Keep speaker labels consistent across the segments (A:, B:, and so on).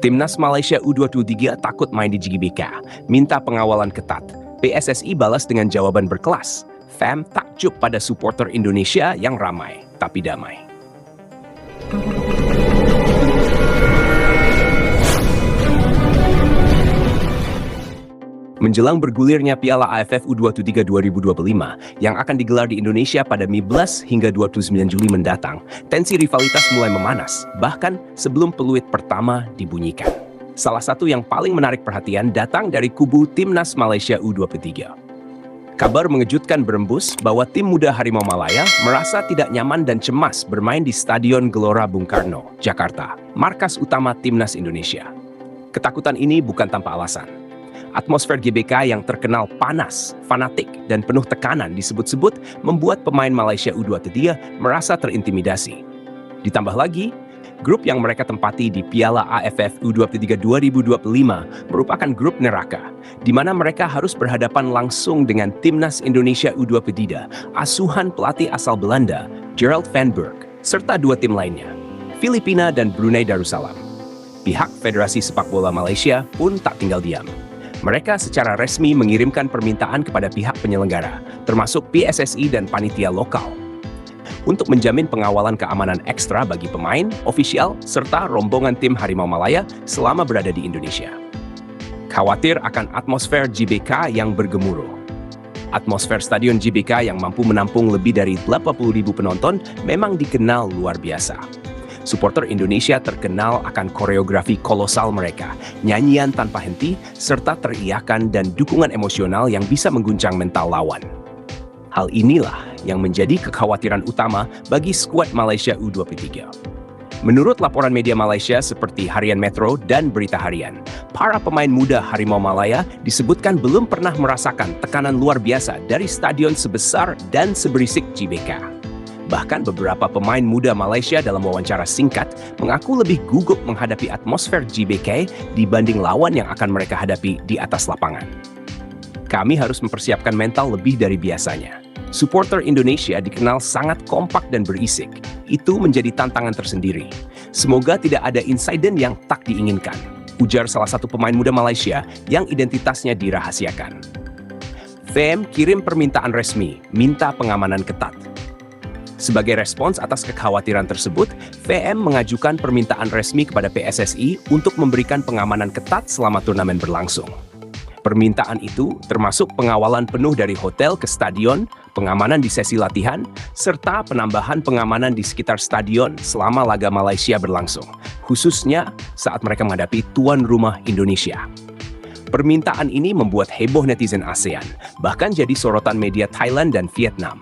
A: Timnas Malaysia U23 takut main di GBK, minta pengawalan ketat. PSSI balas dengan jawaban berkelas. FAM takjub pada supporter Indonesia yang ramai, tapi damai. Menjelang bergulirnya Piala AFF U23 2025 yang akan digelar di Indonesia pada 15 hingga 29 Juli mendatang, tensi rivalitas mulai memanas, bahkan sebelum peluit pertama dibunyikan. Salah satu yang paling menarik perhatian datang dari kubu Timnas Malaysia U23. Kabar mengejutkan berembus bahwa tim muda Harimau Malaya merasa tidak nyaman dan cemas bermain di Stadion Gelora Bung Karno, Jakarta, markas utama Timnas Indonesia. Ketakutan ini bukan tanpa alasan. Atmosfer GBK yang terkenal panas, fanatik, dan penuh tekanan disebut-sebut membuat pemain Malaysia U23 merasa terintimidasi. Ditambah lagi, grup yang mereka tempati di Piala AFF U23 2025 merupakan grup neraka, di mana mereka harus berhadapan langsung dengan Timnas Indonesia U23, asuhan pelatih asal Belanda, Gerald van Burg, serta dua tim lainnya, Filipina dan Brunei Darussalam. Pihak Federasi Sepak Bola Malaysia pun tak tinggal diam. Mereka secara resmi mengirimkan permintaan kepada pihak penyelenggara, termasuk PSSI dan panitia lokal, untuk menjamin pengawalan keamanan ekstra bagi pemain, ofisial, serta rombongan tim Harimau Malaya selama berada di Indonesia. Khawatir akan atmosfer GBK yang bergemuruh. Atmosfer Stadion GBK yang mampu menampung lebih dari 80.000 penonton memang dikenal luar biasa. Supporter Indonesia terkenal akan koreografi kolosal mereka, nyanyian tanpa henti, serta teriakan dan dukungan emosional yang bisa mengguncang mental lawan. Hal inilah yang menjadi kekhawatiran utama bagi skuad Malaysia U23. Menurut laporan media Malaysia seperti Harian Metro dan Berita Harian, para pemain muda Harimau Malaya disebutkan belum pernah merasakan tekanan luar biasa dari stadion sebesar dan seberisik GBK. Bahkan beberapa pemain muda Malaysia dalam wawancara singkat mengaku lebih gugup menghadapi atmosfer GBK dibanding lawan yang akan mereka hadapi di atas lapangan. Kami harus mempersiapkan mental lebih dari biasanya. Supporter Indonesia dikenal sangat kompak dan berisik. Itu menjadi tantangan tersendiri. Semoga tidak ada insiden yang tak diinginkan, ujar salah satu pemain muda Malaysia yang identitasnya dirahasiakan. FAM kirim permintaan resmi, minta pengamanan ketat. Sebagai respons atas kekhawatiran tersebut, VM mengajukan permintaan resmi kepada PSSI untuk memberikan pengamanan ketat selama turnamen berlangsung. Permintaan itu termasuk pengawalan penuh dari hotel ke stadion, pengamanan di sesi latihan, serta penambahan pengamanan di sekitar stadion selama laga Malaysia berlangsung, khususnya saat mereka menghadapi tuan rumah Indonesia. Permintaan ini membuat heboh netizen ASEAN, bahkan jadi sorotan media Thailand dan Vietnam.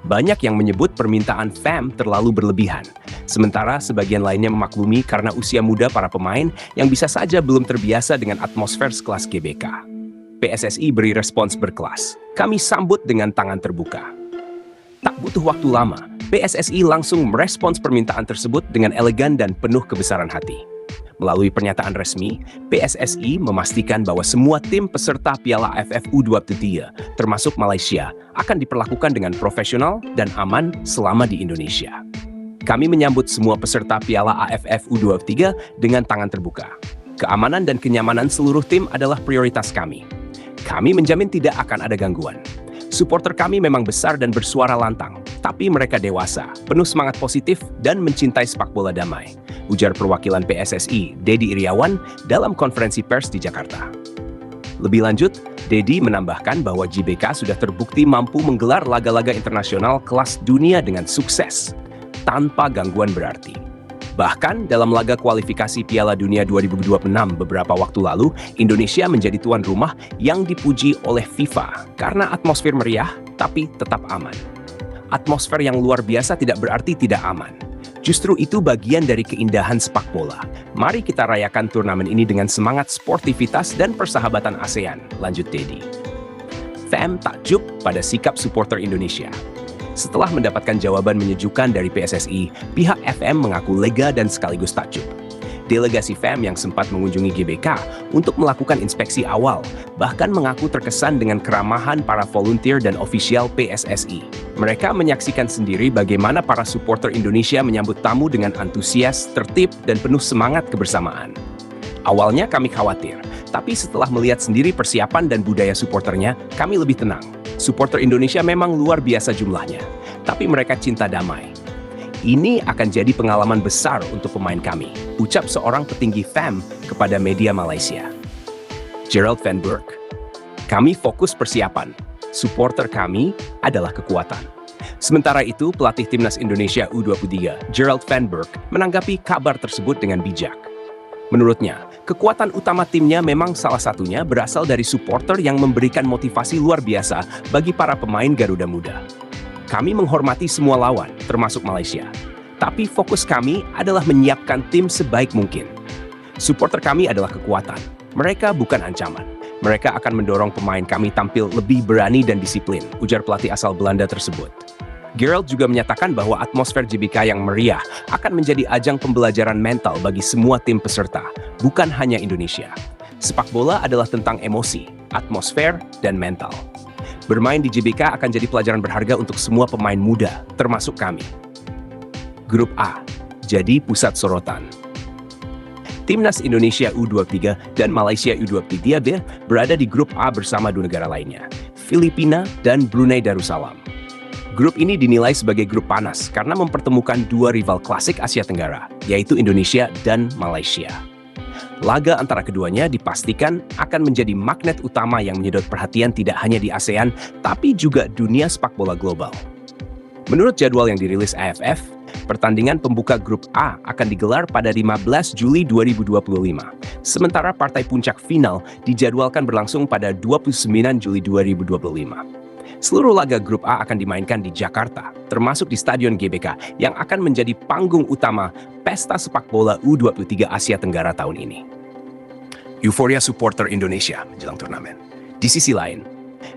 A: Banyak yang menyebut permintaan FAM terlalu berlebihan, sementara sebagian lainnya memaklumi karena usia muda para pemain yang bisa saja belum terbiasa dengan atmosfer sekelas GBK. PSSI beri respons berkelas. Kami sambut dengan tangan terbuka. Tak butuh waktu lama, PSSI langsung merespons permintaan tersebut dengan elegan dan penuh kebesaran hati. Melalui pernyataan resmi, PSSI memastikan bahwa semua tim peserta Piala AFF U23, termasuk Malaysia, akan diperlakukan dengan profesional dan aman selama di Indonesia. Kami menyambut semua peserta Piala AFF U23 dengan tangan terbuka. Keamanan dan kenyamanan seluruh tim adalah prioritas kami. Kami menjamin tidak akan ada gangguan. Supporter kami memang besar dan bersuara lantang, tapi mereka dewasa, penuh semangat positif, dan mencintai sepak bola damai, ujar perwakilan PSSI, Dedi Iriawan, dalam konferensi pers di Jakarta. Lebih lanjut, Dedi menambahkan bahwa GBK sudah terbukti mampu menggelar laga-laga internasional kelas dunia dengan sukses, tanpa gangguan berarti. Bahkan dalam laga kualifikasi Piala Dunia 2026 beberapa waktu lalu, Indonesia menjadi tuan rumah yang dipuji oleh FIFA karena atmosfer meriah tapi tetap aman. Atmosfer yang luar biasa tidak berarti tidak aman. Justru itu bagian dari keindahan sepak bola. Mari kita rayakan turnamen ini dengan semangat sportivitas dan persahabatan ASEAN, lanjut Dedi. FAM takjub pada sikap supporter Indonesia. Setelah mendapatkan jawaban menyejukkan dari PSSI, pihak FM mengaku lega dan sekaligus takjub. Delegasi FAM yang sempat mengunjungi GBK untuk melakukan inspeksi awal, bahkan mengaku terkesan dengan keramahan para volunteer dan ofisial PSSI. Mereka menyaksikan sendiri bagaimana para supporter Indonesia menyambut tamu dengan antusias, tertib, dan penuh semangat kebersamaan. Awalnya kami khawatir, tapi setelah melihat sendiri persiapan dan budaya supporternya, kami lebih tenang. Supporter Indonesia memang luar biasa jumlahnya, tapi mereka cinta damai. Ini akan jadi pengalaman besar untuk pemain kami, ucap seorang petinggi FAM kepada media Malaysia. Gerald Van Burg, kami fokus persiapan. Supporter kami adalah kekuatan. Sementara itu, pelatih Timnas Indonesia U23, Gerald Van Burg, menanggapi kabar tersebut dengan bijak. Menurutnya, kekuatan utama timnya memang salah satunya berasal dari supporter yang memberikan motivasi luar biasa bagi para pemain Garuda Muda. Kami menghormati semua lawan, termasuk Malaysia. Tapi fokus kami adalah menyiapkan tim sebaik mungkin. Supporter kami adalah kekuatan. Mereka bukan ancaman. Mereka akan mendorong pemain kami tampil lebih berani dan disiplin, ujar pelatih asal Belanda tersebut. Gerald juga menyatakan bahwa atmosfer GBK yang meriah akan menjadi ajang pembelajaran mental bagi semua tim peserta, bukan hanya Indonesia. Sepak bola adalah tentang emosi, atmosfer, dan mental. Bermain di GBK akan jadi pelajaran berharga untuk semua pemain muda, termasuk kami. Grup A jadi pusat sorotan. Timnas Indonesia U23 dan Malaysia U23 berada di grup A bersama dua negara lainnya, Filipina dan Brunei Darussalam. Grup ini dinilai sebagai grup panas karena mempertemukan dua rival klasik Asia Tenggara, yaitu Indonesia dan Malaysia. Laga antara keduanya dipastikan akan menjadi magnet utama yang menyedot perhatian tidak hanya di ASEAN, tapi juga dunia sepak bola global. Menurut jadwal yang dirilis AFF, pertandingan pembuka grup A akan digelar pada 15 Juli 2025, sementara partai puncak final dijadwalkan berlangsung pada 29 Juli 2025. Seluruh laga grup A akan dimainkan di Jakarta, termasuk di Stadion GBK yang akan menjadi panggung utama pesta sepak bola U23 Asia Tenggara tahun ini. Euforia supporter Indonesia menjelang turnamen. Di sisi lain,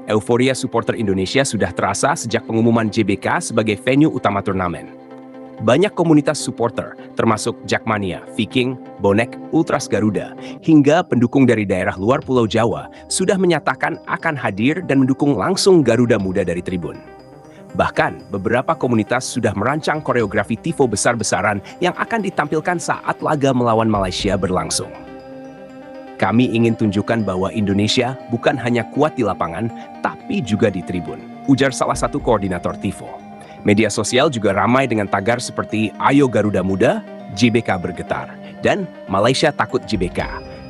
A: euforia supporter Indonesia sudah terasa sejak pengumuman GBK sebagai venue utama turnamen. Banyak komunitas supporter, termasuk Jakmania, Viking, Bonek, Ultras Garuda, hingga pendukung dari daerah luar Pulau Jawa, sudah menyatakan akan hadir dan mendukung langsung Garuda Muda dari tribun. Bahkan, beberapa komunitas sudah merancang koreografi tifo besar-besaran yang akan ditampilkan saat laga melawan Malaysia berlangsung. Kami ingin tunjukkan bahwa Indonesia bukan hanya kuat di lapangan, tapi juga di tribun, ujar salah satu koordinator tifo. Media sosial juga ramai dengan tagar seperti Ayo Garuda Muda, GBK bergetar, dan Malaysia takut GBK,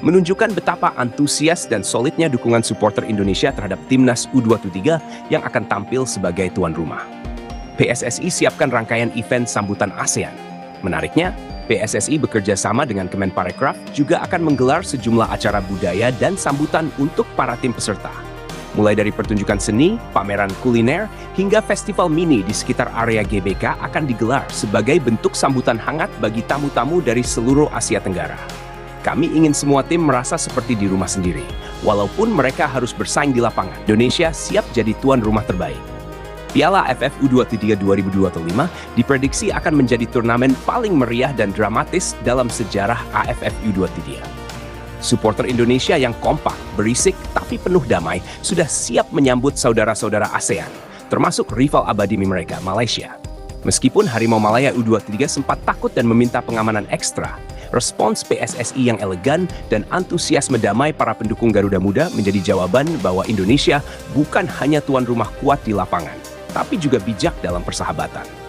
A: menunjukkan betapa antusias dan solidnya dukungan supporter Indonesia terhadap Timnas U23 yang akan tampil sebagai tuan rumah. PSSI siapkan rangkaian event sambutan ASEAN. Menariknya, PSSI bekerja sama dengan Kemenparekraf juga akan menggelar sejumlah acara budaya dan sambutan untuk para tim peserta. Mulai dari pertunjukan seni, pameran kuliner, hingga festival mini di sekitar area GBK akan digelar sebagai bentuk sambutan hangat bagi tamu-tamu dari seluruh Asia Tenggara. Kami ingin semua tim merasa seperti di rumah sendiri, walaupun mereka harus bersaing di lapangan. Indonesia siap jadi tuan rumah terbaik. Piala AFF U23 2025 diprediksi akan menjadi turnamen paling meriah dan dramatis dalam sejarah AFF U23. Supporter Indonesia yang kompak, berisik, tapi penuh damai sudah siap menyambut saudara-saudara ASEAN, termasuk rival abadi mereka, Malaysia. Meskipun Harimau Malaya U23 sempat takut dan meminta pengamanan ekstra, respons PSSI yang elegan dan antusiasme damai para pendukung Garuda Muda menjadi jawaban bahwa Indonesia bukan hanya tuan rumah kuat di lapangan, tapi juga bijak dalam persahabatan.